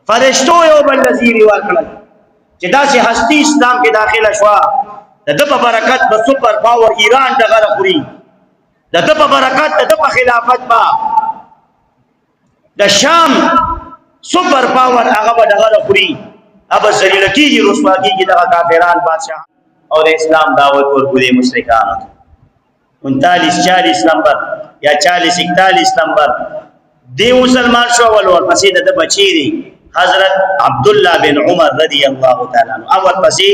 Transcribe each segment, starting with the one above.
فرشتو یو بل نذیر ورکړل چې داسې هستی اسلام کې داخله شوه د ده په برکت به سپر پاور ایران ډغره خوري د ده په برکت د ده په خلافت به د شام سپر پاور هغه به ډغره خوري هغه ذلیله کېږي رسوا کېږي دغه کافران بادشاه او د اسلام دعوت ورکړي مشرکانو ته 39-40 نمبر یا 40-41 نمبر دی مسلمان شو ورپسې د ده بچی دی حضرت عبدالله بن عمر رضی الله تعالی عنہ اول پسې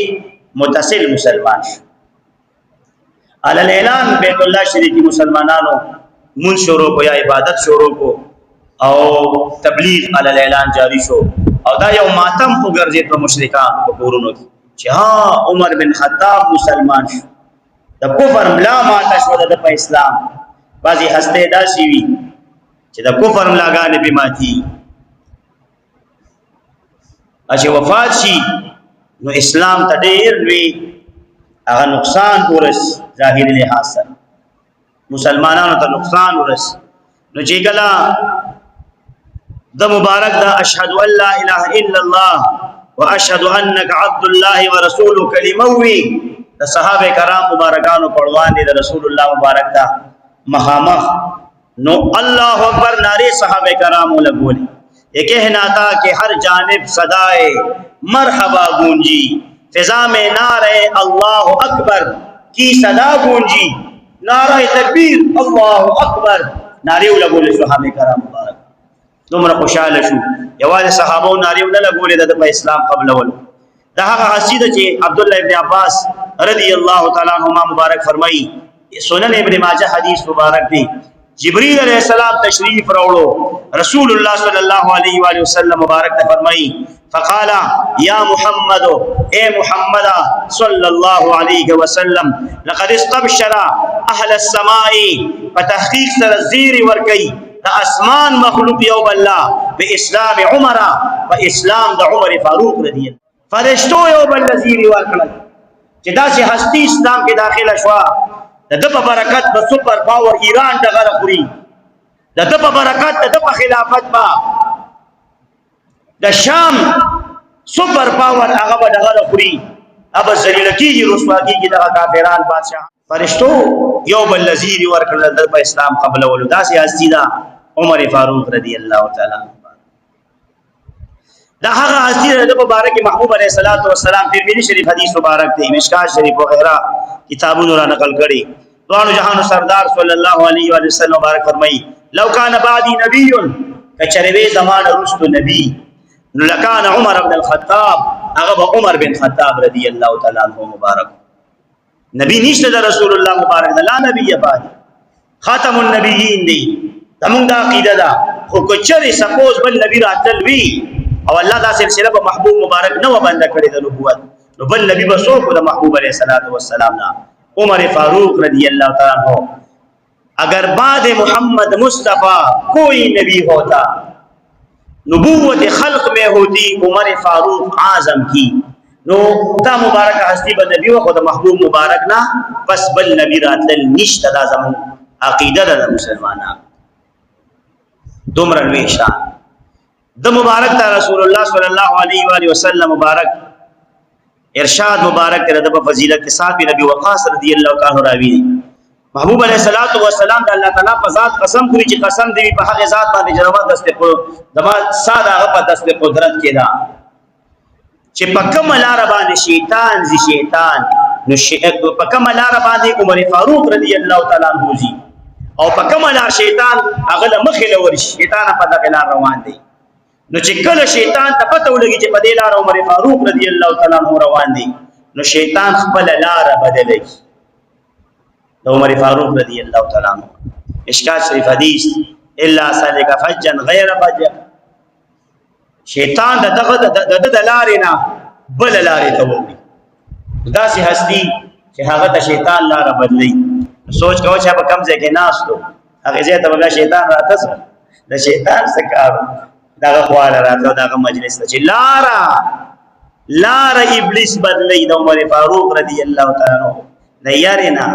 متصل مسلمان شو علی الاعلان بیت الله شریف مسلمانانو مون شروع کو یا عبادت شروع کو او تبلیغ علی الاعلان جاری شو او دا یو ماتم وګرځي په مشرکان په کورونو کې چې ها عمر بن خطاب مسلمان شو د کفر ملا ماته شو د په اسلام بعضی هسته داسي وي چې د کفر ملاګانې به ماتي چې وفات شي نو اسلام ته ډېر وی هغه نقصان ورس ظاهري لحاظ سره مسلمانانو ته نقصان ورس نو چې کله د مبارک دا اشهد ان لا اله الا الله واشهد انك عبد الله ورسوله کلمه وی د صحابه کرام مبارکانو پړوان دي د رسول الله مبارک دا مخامخ نو الله اکبر نعرے صحابه کرام لګولي یہ کہنا تھا کہ ہر جانب صدائے مرحبا گونجی فضا میں نعرہ اللہ اکبر کی صدا گونجی نعرہ تکبیر اللہ اکبر نعرے لګول صحابه کرام مبارک دومره خوشاله شو یوازې صحابه نعرے لګول د اسلام قبل ول دا هغه حسیده چې عبد الله ابن عباس رضی الله تعالی عنہما مبارک فرمایي سنن ابن ماجه حدیث مبارک دی جبریل علیہ السلام تشریف راوړو رسول الله صلی الله علیه و آله وسلم مبارک ته فرمایي فقال یا محمد اے محمد صلی الله علیه وسلم لقد استبشر اهل السماء فتحقیق سره زیر ورکی د اسمان مخلوق یو الله باسلام عمر فاسلام د عمر فاروق رضی الله فرشتو یو بل نذیر ورکړل چې داسې هستی اسلام کې داخله شوه د ده په برکت به سپر پاور ایران ډغره خوري د ده په برکت د ده په خلافت به د شام سپر پاور هغه به ډغره خوري هغه ذلیله کېږي رسوا کېږي دغه کافران بادشاه فرشتو یو بل نذیر ورکړل د په اسلام قبلولو داسې هستي ده عمر فاروق رضی الله تعالی دا هغه هستی ده د مبارک محبوب علیه الصلاۃ والسلام ترمذی شریف حدیث مبارک دی مشکات شریف وغیرہ کتابونو را نقل کړي دوانو جهان سردار صلی الله علیه و سلم مبارک فرمایي لو کان بعدی نبی کچروي زمان رسل نبی لکان عمر بن الخطاب هغه عمر بن خطاب رضی الله تعالی عنہ مبارک نبی نشته د رسول الله مبارک لا نبی بعد خاتم النبیین دی زمونږ د عقیده ده خو کچري سپوز بل نبی راتل وی او الله دا سلسله په محبوب مبارک نو بند کړی د نبوت نو بل نبی بسو کو د محبوب علیہ الصلوۃ والسلام نا عمر فاروق رضی اللہ تعالی عنہ اگر بعد محمد مصطفی کوئی نبی ہوتا نبوت خلق میں ہوتی عمر فاروق اعظم کی نو دا مبارک ہستی بد نبی و خود محبوب مبارک نا بس بل نبی راتل نشتا دا زمون عقیدہ دا مسلمانان دومره لوی شان د مبارک تا رسول الله صلی الله علیه و آله وسلم مبارک ارشاد مبارک ته د فضیلت کے ساتھ نبی وقاص رضی اللہ تعالی راوی محبوب علیہ الصلوۃ والسلام د الله تعالی په ذات قسم کوي چې قسم دی په هغه ذات باندې جنما دسته کو دما ساده هغه په دسته قدرت کې دا چې په کوم لار باندې شیطان زی شیطان نو په کوم لار باندې عمر فاروق رضی الله تعالی عنہ زی او په کوم لار شیطان هغه مخې لور شیطان په دغه لار روان دی نو چې کله شیطان ته پته ولګي چې په دې لار عمر فاروق رضی الله تعالی عنہ روان دي نو شیطان خپل لار بدلوي د عمر فاروق رضی الله تعالی عنہ اشکال شریف حدیث الا سالک فجا غیر فج شیطان دغه د لارې نه بل لارې ته وړي داسې هستی چې هغه د شیطان لار بدلی سوچ کوو چې په کم ځای کې ناستو هغه ځای ته بل شیطان راته د شیطان څخه کار داغه خواله راته داغه مجلس ته چې لار ابلیس بدلی د عمر فاروق رضی الله تعالی عنہ د یارینا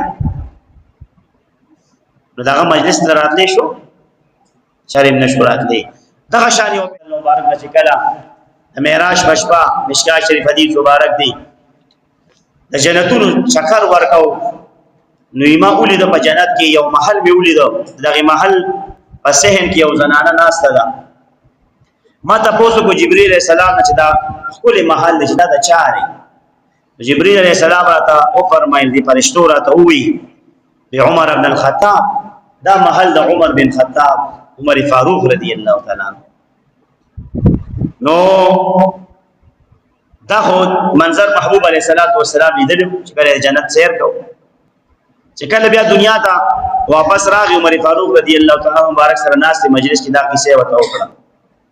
نو داغه مجلس ته راتلی شو شرم نشو راتلی دغه شان یو مبارک چې کله معراج بشپا مشکات شریف حدیث مبارک دی د جنتونو چکر ورکاو نو ما ولید په جنت کې یو محل می ولید دغه محل په صحن کې یو زنانه ناشته ده ما تاسو کو جبرئیل علیہ السلام چې دا خپل محل چې دا چاري جبرئیل علیہ السلام راته او فرمایل دي فرشتو راته وی د عمر بن الخطاب دا محل د عمر بن خطاب عمر فاروق رضی الله تعالی عنہ نو دا خو منظر محبوب علیہ الصلوۃ والسلام لیدل چې کله جنت سیر کو چې کله بیا دنیا ته واپس راغی عمر فاروق رضی الله تعالی عنہ مبارک سره ناس مجلس کې دا کیسه وته وکړه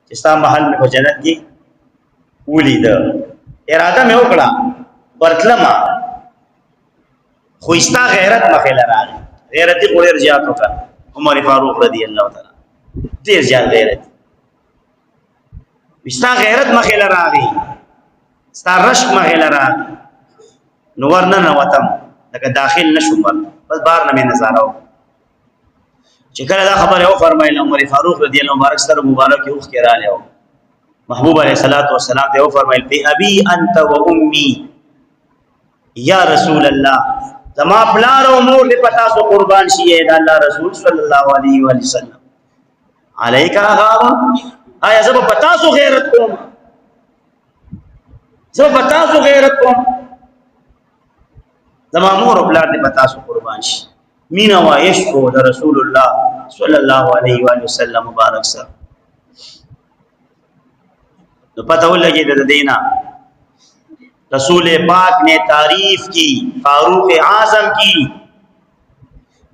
چې ستا محل په جنت کې ولید اراده مې وکړه ورتلما خو استا غیرت مخې راغی غیرت ډیر زیات وکړ عمر فاروق رضی الله تعالی ډیر زیات غیرت استا غیرت مخې راغی ستا رشک مخې راغی نو ورننه وتم لکه داخل نشم بس بار نه مې نظاره و چې کله دا خبره او فرمایله عمر فاروق رضی الله مبارک سره مبارک اوخ کې را لیاو محبوب علیہ الصلوۃ والسلام ته او فرمایل بی ابي انت و امي یا رسول الله زما پلار او مور دې پتا سو قربان شي دا الله رسول صلی الله علیه و سلم علیک غابا آیا زب پتا سو غیرت کوم زب پتا سو غیرت کوم زما مور او پلار دې پتا سو قربان شي مینا و عشق د رسول الله صلی الله علیه و سلم مبارک سره تو پتہ لگی د دینا رسول پاک نے تعریف کی فاروق اعظم کی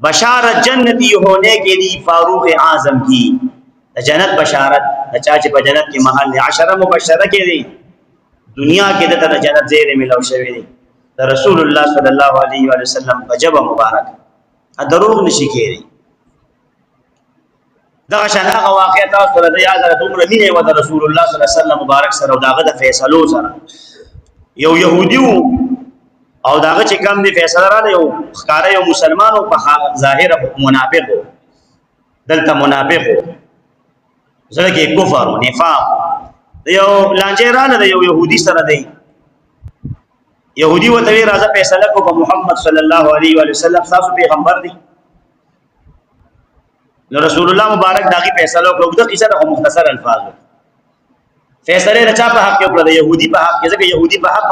بشارت جنتی ہونے کے لیے فاروق اعظم کی جنت بشارت چاچے په جنت کې محل عشرہ مبشرہ کې دی دنیا کې د جنت زیر ملو شوی دی رسول الله صلی الله علیه و سلم وجب مبارک دروغ نشي کېږي دا شان هغه واقعیت او سره د یاد راځومره مینه و د رسول الله صلی الله علیه وسلم مبارک سره او داغه د فیصلو سره یو يهودي او داغه چې کوم دی فیصله را یو ښکارا یو مسلمانو په ظاهر منافق دلته منافق زړه کې کفر او نفاق یو لانجه را نه یو يهودي سره دی يهودي وته راځه فیصله کو په محمد صلی الله علیه و سلم تاسو پیغمبر دی نو رسول الله مبارک داغي فیصله وکړه د قصه د مختصر الفاظ فیصله رچا په حق کې وکړه د يهودي په حق کې ځکه يهودي په حق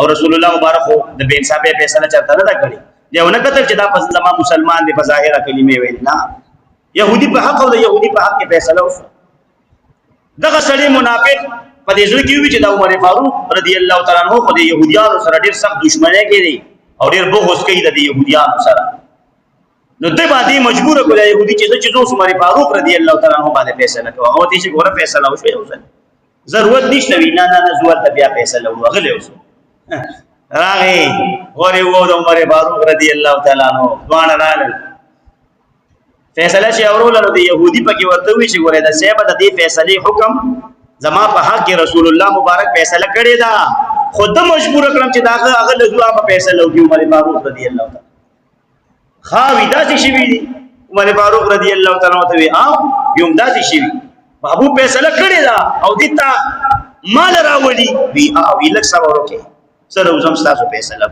او رسول الله مبارک د بے انصافه فیصله چرته نه کړی دیونه کتل چې دا زما مسلمان دی په ظاهره کلمې ویل نه يهودي په حق او د يهودي په حق کې فیصله وکړه دغه سړی منافق په دې ځل کې وی چې د عمر فاروق رضی الله تعالی عنہ خو د يهوديانو سره ډیر سخت دښمنۍ کوي او ډیر بغض کوي د يهوديانو سره نو دې باندې مجبور کړی يهودي چې عمر فاروق رضی الله تعالی عنہ باندې فیصله کوي او دې چې ګوره فیصله وشوي اوسه ضرورت نشته وینا نه زوال ته بیا فیصله وغله اوسه راغی غوري وو د عمر فاروق رضی الله تعالی عنہ دوان راغل فیصله چې اورول نو د يهودي په کې ورته وی چې ګوره د سیبه د دې فیصله حکم زما په حق کې رسول الله مبارک فیصله کړی دا خود مجبور کړم چې داغه هغه لزوا په فیصله وکي عمر فاروق رضی الله تعالی خاوی داسې شي وی عمر فاروق رضی الله تعالی عنہ ته او یوم داسې شي محبوب فیصله کړی دا او دتا مال راولي وی او لک صبر وکي سره وزم تاسو فیصله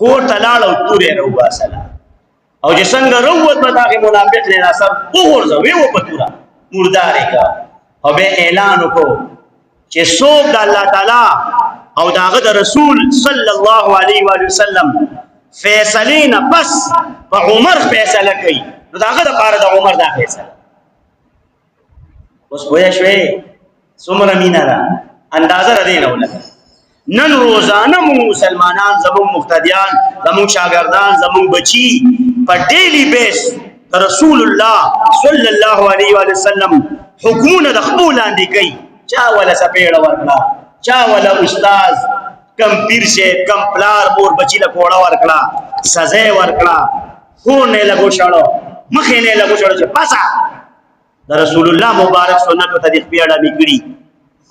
کوټ تلاړ او تورې روبا سلام او چې څنګه روت په داغه منافق نه ناصر وګورځو وی و پتورا مردار کا او به اعلان وکړو چې څوک د الله تعالی او داغه د رسول صلی الله علیه و سلم فیصلین پس په عمر فیصله کوي نو داغه د پاره د عمر دا فیصله اوس وای شوي څومره مینا را اندازه را دی نه ولګ نن روزانه مو مسلمانان زموږ مقتدیان زموږ شاګردان زموږ بچي په ډیلی بیس رسول الله صلی الله علیه و سلم حکمونه د خپل اندې کوي چا ولا سپېړه ورکړه چا ولا استاد کم پیر شه کم پلار مور بچی له کوړه ورکړه سزا ورکړه خو نه لګو شاړو مخې نه لګو شاړو چې پاسا د رسول الله مبارک سنت ته د پیړه میګړي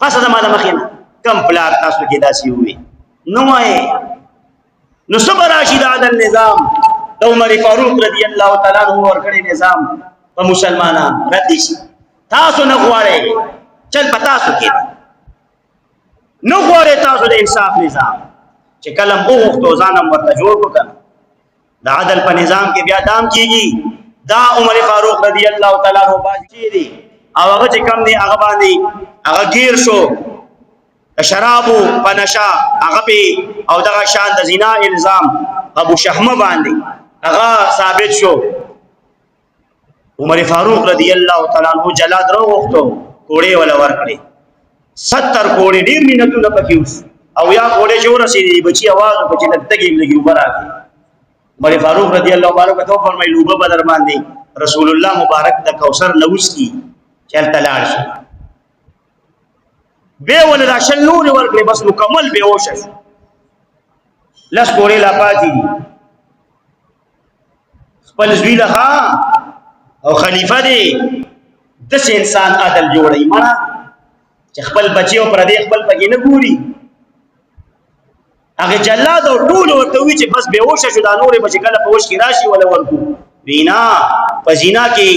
پاسا د ماده مخې نه کم پلار تاسو کې داسي وي نو وای نو صبر راشد عدل نظام د عمر فاروق رضی الله تعالی عنہ ورکړي نظام په مسلمانانو ردی شي تاسو نه غواړئ چل پتا سو کې نو غواړي تاسو د انصاف نظام چې کلم وغوښتو ځانم ورته جوړ کړه د عدل په نظام کې بیا دام کیږي دا عمر فاروق رضی الله تعالی عنہ باندې دي او هغه چې کم دي هغه باندې هغه گیر شو شرابو پنشا هغه په او دغه شان د زنا الزام ابو شحمه باندې هغه ثابت شو عمر فاروق رضی الله تعالی عنہ جلاد رو وختو کوړې ولا ورکړي 70 کوړې ډیر مينتونه پکې او یا کوړې جوړ رسېدي بچي आवाज په چې لګي لګي وبراکي عمر فاروق رضی الله عنه ته فرمایلو په بدر باندې رسول الله مبارک د کوثر نوس کی چل تلاړ شي به ول راشل نور ورکړي بس مکمل به وشه لس کوړې لا پاتې دي خپل زویله او خلیفہ دی دس انسان عدل جوړي مړه چې خپل بچي او پر دې خپل پکې نه ګوري هغه جلاد او ټول ورته وی چې بس بهوشه شو دا نورې بچ کله په وش کې راشي ولا ورکو وینا په زنا کې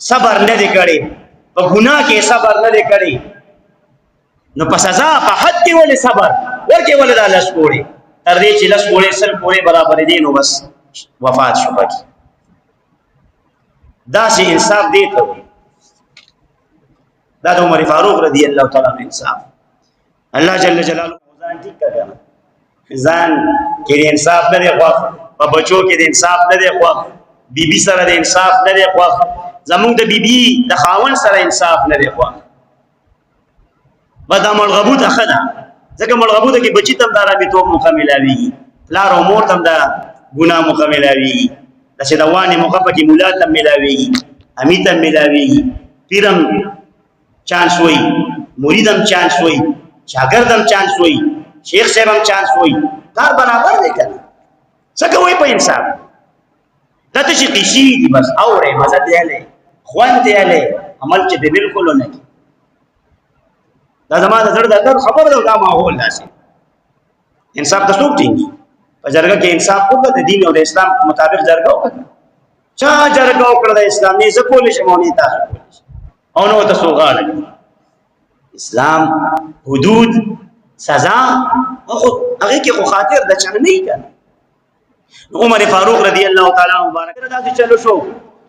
صبر نه دی کړي په ګناه کې صبر نه دی کړي نو په سزا په حد کې ولې صبر ورکه ولې د الله سپوري تر دې چې لس پورې سل پورې برابر دي نو بس وفات شو پکې دا سي انصاف دی ته دا د عمر فاروق رضی الله تعالی عنہ انصاف الله جل جلاله ځان ټیک کړه ځان کې انصاف نه دی خو په بچو کې د انصاف نه دی خو بیبي سره د انصاف نه دی خو زمونږ د بیبي د خاون سره انصاف نه دی خو بدا ملغبوت اخدا ځکه ملغبوت کې بچی تم دارا به تو مکملاوي لار او مور تم دا ګناه مکملاوي د شدوانه مخفه کې مولا تم ملاوي امیت ملاوي پیرم چانس وای مریدم چانس وای شاګردم چانس وای شیخ صاحبم چانس وای کار برابر دی کنه څنګه وای په انصاف دته چې قشي دي بس اوره مزه دی له خوان دی له عمل چې بالکل نه کی دا زماده زړه د خبر دا ماحول داسي انصاف د څوک دی په جرګه کې انصاف وکړه د دین او د اسلام مطابق جرګه وکړه چا جرګه وکړه د اسلام نه زکول شمونی تاسو او نو تاسو غاړه اسلام حدود سزا هغه کې خو خاطر د چنه نه کړه عمر فاروق رضی الله تعالی عنہ مبارک راځي چلو شو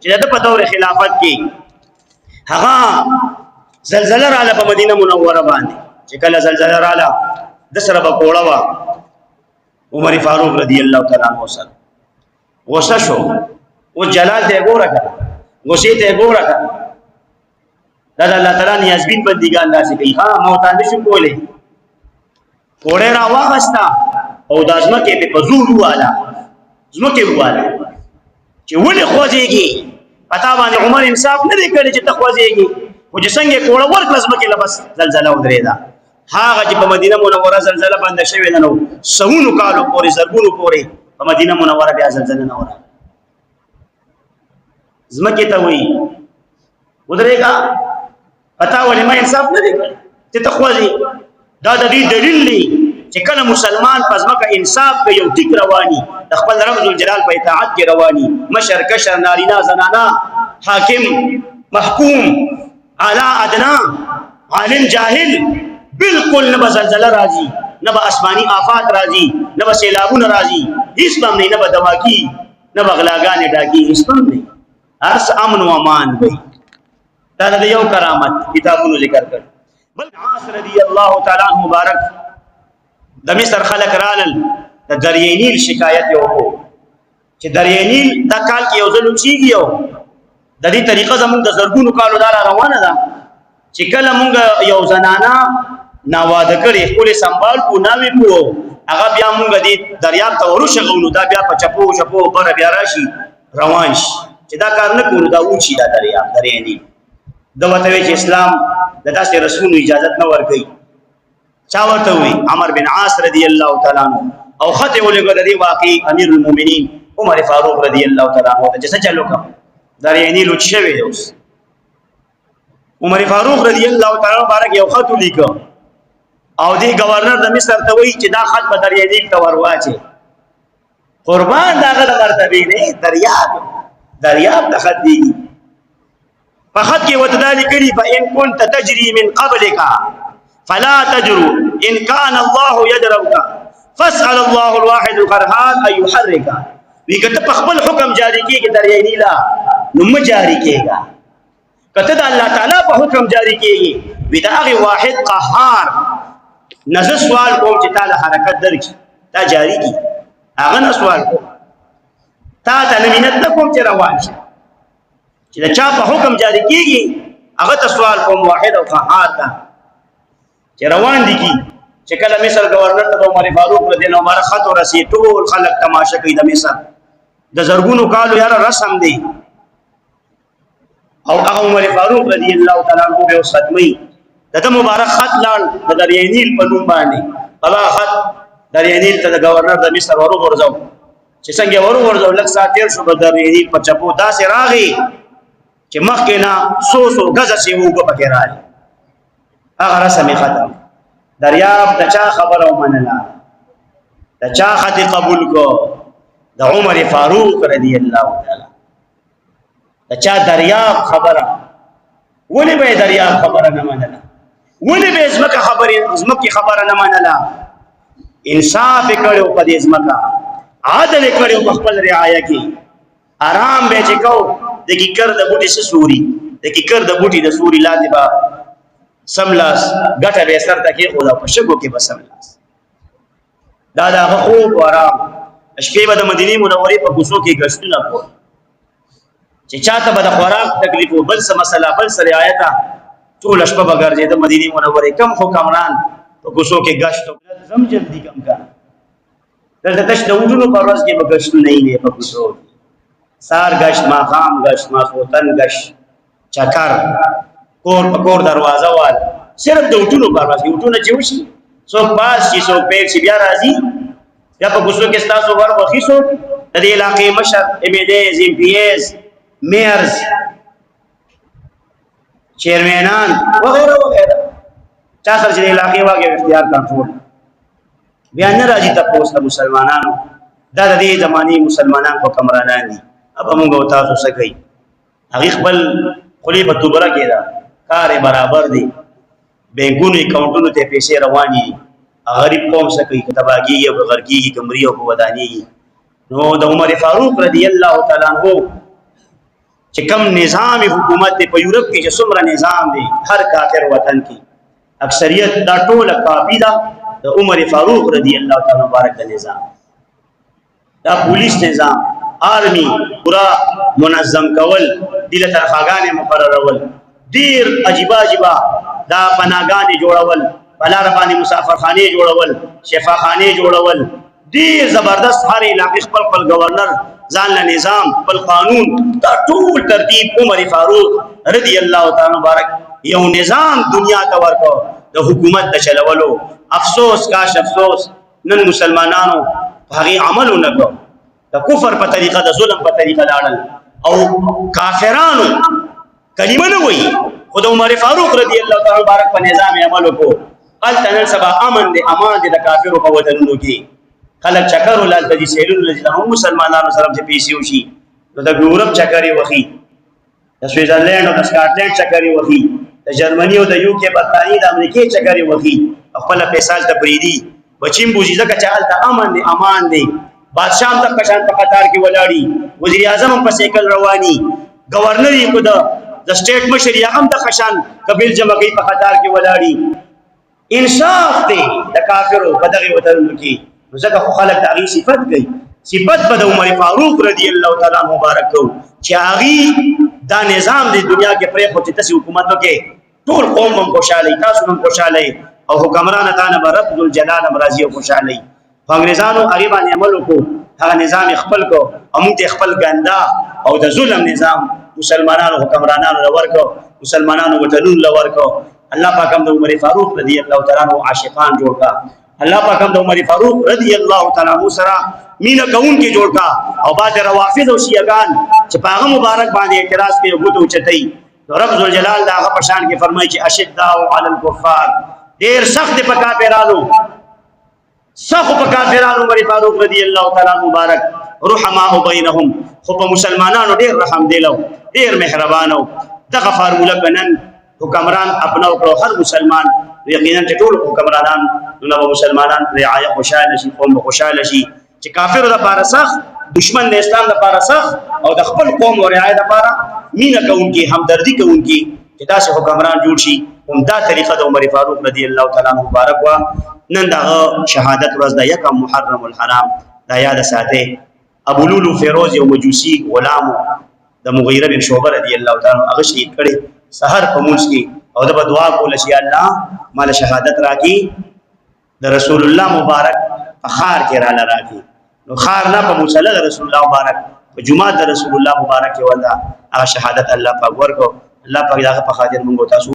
چې د په دور خلافت کې هغه زلزلہ رااله په مدینه منوره باندې چې کله زلزلہ رااله د سره په کوړه وا عمر فاروق رضی الله تعالی عنہ سره غوسه شو او جلال ته ګوره کړ غوسه ته ګوره کړ دا الله تعالی نیازبین بندګان داسې کوي ها موتان نشو کولې کوړه را واغستا او د ازمکه په زور واله زمکه واله چې ولې خوځيږي پتا باندې عمر انصاف نه دی کړی چې تخوځيږي او چې څنګه کوړه ورکلس مکه لبس زلزلہ ودرېدا هغه چې په مدینه منوره زلزلہ بند شوی نه نو سونو کالو پورې زرګونو پورې په مدینه منوره بیا زلزلہ نه وره زمکه ته وی ودرېګا پتا ولې ما انصاف نه دی کړی چې تخوځي دا د دې دلیل دی چې کله مسلمان پزماکه انصاف کوي او ټیک رواني د خپل رب ذل جلال په اطاعت کې رواني مشر کشر نارینا زنانا حاکم محکوم اعلی ادنا عالم جاهل بالکل نه زلزلہ راځي نه آسماني آفات راځي نه سیلابونه راځي هیڅ هم نه نه دواکی نه بغلاګانې ډاکی هیڅ هم نه ارس امن و امان وي دا د یو کرامت کتابونو ذکر کړ بل عاص رضی الله تعالی عنہ مبارک د مصر خلق رالل د دریای نیل شکایت یو کو چې دریای نیل دا کال کې یو ځل چیږي یو د دې طریقه زموږ د زرګونو کالو دار روانه ده چې کله موږ یو زنانا ناواده کړي خپل سنبال کو ناوي کو هغه بیا موږ دې دریاب ته ورشغلو دا بیا په چپو چپو بر بیا راشي روان شي چې دا کار نه کول دا وچی دا دریاب دریای نیل د وته چې اسلام د داسې رسول اجازه نه ورکړي چا ورته وي عمر بن عاص رضی الله تعالی عنہ او خطه ولګو د دې واقعي امیر المؤمنین عمر فاروق رضی الله تعالی عنہ ته څه چلو کوم دریای نیل وچوي اوس عمر فاروق رضی الله تعالی عنہ بارک یو خط لیکو او دی گورنر د مصر ته وی چې دا خط به دریای نیل ته ورواچي قربان داغه د مرتبه نه دریاب د خط دی په خط کې وتدالي کړي فإن كنت تجري من قبلك فلا تجروا ان كان الله يجرؤك فاسال الله الواحد القهار ان يحرك وی کته په خپل حکم جاری کیږي درې نیلا نو م جاری کیږي کته د الله تعالی په حکم جاری کیږي وی دا هغه واحد قهار نزه سوال کوم چې تعالی حرکت درکې تا جاری کی هغه نه سوال کوم تا ته مينت کوم چې روان شي چې دا چا په حکم جاری کیږي هغه ته سوال کوم واحد او قهار ته چې روان دي کی چې کله مصر گورنر ته عمر فاروق رضی الله عنه خط ورسي ټول خلک تماشا کوي د مصر د زرګونو کالو یاره رسم دی او هغه عمر فاروق رضی الله تعالی عنہ به صدمه دته مبارک خط لاړ د دریای نیل په نوم باندې هغه خط دریای نیل ته د گورنر د مصر ورغورځو چې څنګه ورغورځو لک سات تیر شو د دریای نیل په چپو داسې راغی چې مخکې نه سو غزه سی وګ پکې راځي هغه رسمي ختم دریاب د چا خبره ومنله د چا خط قبول کو د عمر فاروق رضی الله تعالی د چا دریاب خبره ولې به دریاب خبره نه منله ولې به زمکه خبره نه منله انصاف کړو په دې زمکه عادل کړو په خپل رعایا کې آرام به چې کو د کیکر د بوټي سوري د کیکر د بوټي د سوري لاندې با سملاس ګټه به سر تکي خو دا په شګو کې بسملاس دا خوب او آرام شپې به د مدینه منورې په کوڅو کې غشتونه کول چې چاته به د خوراک تکلیف او بل څه مسله بل څه رعایت ټول شپه به ګرځي د مدینه منورې کم حکمران په کوڅو کې غشت زم جلدی کم کا دلته تش د وډونو په ورځ کې به غشت نه نه په کوڅو سار غشت ماقام غشت ماخوتن غشت چکر کور په کور دروازه وال صرف د وټونو په ورځ کې وټونه چې وشي څو پاس چې څو پیر چې بیا راځي یا په کوڅو کې تاسو ور وخیسو د دې علاقې مشر امیدز ام پی ایس میئرز چیرمنان وغیرہ وغیرہ چا سره چې علاقې واګي اختیار کنټرول بیا نه راځي تاسو ته مسلمانانو دا د دې زماني مسلمانان په کمرانان دي اب موږ تاسو څه کوي هغه خپل خلی په توبره کې دا کار برابر دي بینکونو اکاونټونو ته پیسې رواني غریب قوم څه کوي کتاباګي او غرقي کمري او وداني نو د عمر فاروق رضی الله تعالی عنہ چې کوم نظام حکومت په یورپ کې چې څومره نظام دی هر کافر وطن کې اکثریت دا ټول کاپی دا د عمر فاروق رضی الله تعالی مبارک د نظام دا پولیس نظام آرمی پورا منظم کول دله ترخواګانې مقررول ډیر عجیب دا پناګانې جوړول بلار باندې مسافرخانه جوړول شفاخانه جوړول ډیر زبردست هر علاقې خپل گورنر ځان له نظام خپل قانون دا ټول ترتیب عمر فاروق رضی الله تعالی مبارک یو نظام دنیا ته ورکو د حکومت د چلولو افسوس کاش افسوس نن مسلمانانو هغه عمل نکو د کفر په طریقه د ظلم په طریقه لاړل او کافرانو کلمه نه وایي خود عمر فاروق رضی الله تعالی مبارک په نظام عمل وکړو قال تنن سبا امن دي امان دي د کافرو په وطنونو کې خلک چکر ولال د سیلونو لږه مسلمانانو سره چې پیسې وشي نو د یورپ چکرې وخی د سویټزرلند او د سکاټلند چکرې وخی د جرمني او د یو کې برتانی د امریکای چکرې وخی خپل پیسې ته بریدي بچیم بوزي ځکه چې حالت امن دي امان دي بادشاہ هم په شان په قطار کې ولاړی وزیر اعظم هم په سیکل رواني گورنر یې کو د سټیټ مشر یې هم د خشان قبیل جمعګي په قطار کې ولاړی انصاف دی د کافرو په دغه وطنونو کې ځکه خو خلک د هغه صفت کوي صفت په عمر فاروق رضی الله تعالی مبارک کو چې هغه دا نظام د دنیا کې پرې خو چې تاسو حکومت وکړي ټول قوم هم خوشاله تاسو هم خوشاله او حکمران تعالی رب الجلال راضي او خوشاله انګريزانو هغه باندې عمل وکړو هغه نظام خپل کو اموت خپل ګندا او د ظلم نظام مسلمانانو حکمرانانو ورکو مسلمانانو وټلون ورکو الله پاک هم د عمر فاروق رضی الله تعالی عنہ عاشقان جوړ کا الله پاک هم د عمر فاروق رضی الله تعالی عنہ سره مینا کون کې جوړ کا او بعد روافض او شیعاګان چې پاغه مبارک باندې اعتراض کوي غوتو چتای رب ذل جلال دا هغه پشان کې فرمایي چې اشداء علی الکفار ډیر سخت په کافرانو سخت په کافرانو عمر فاروق رضی الله تعالی مبارک رحماء بینهم خو په مسلمانانو ډیر رحم دیلو ډیر مهربانو دغه فارموله بنن حکمران اپنا او هر مسلمان یقینا چې ټول حکمرانان نو مسلمانان رعایا خوشاله شي، قوم خوشاله شي. چې کافر د لپاره سخت، دشمن د اسلام د لپاره سخت، او د خپل قوم او رعایا د لپاره مینه کوونکی، همدردی کوونکی چې داسې حکمران جوړ شي. همدا طریقه د عمر فاروق رضی الله تعالی عنہ مبارک وا. نن دا شهادت ورځ د 1 محرم الحرام دا یاد ساتي. ابو لولو فیروز یو مجوسی غلام د مغیره بن شعبه رضی الله تعالی عنہ هغه شهید کړي سحر په مونږ کې، او د دعا کول شي الله مال شهادت راکړي، د رسول الله مبارک فخار کې را لراکړي. نو خار نه په مصلی رسول الله مبارک په جمعه د رسول الله مبارک ولا هغه شهادت الله پاک ورکو. الله پاک دغه په خاطر مونږ تاسو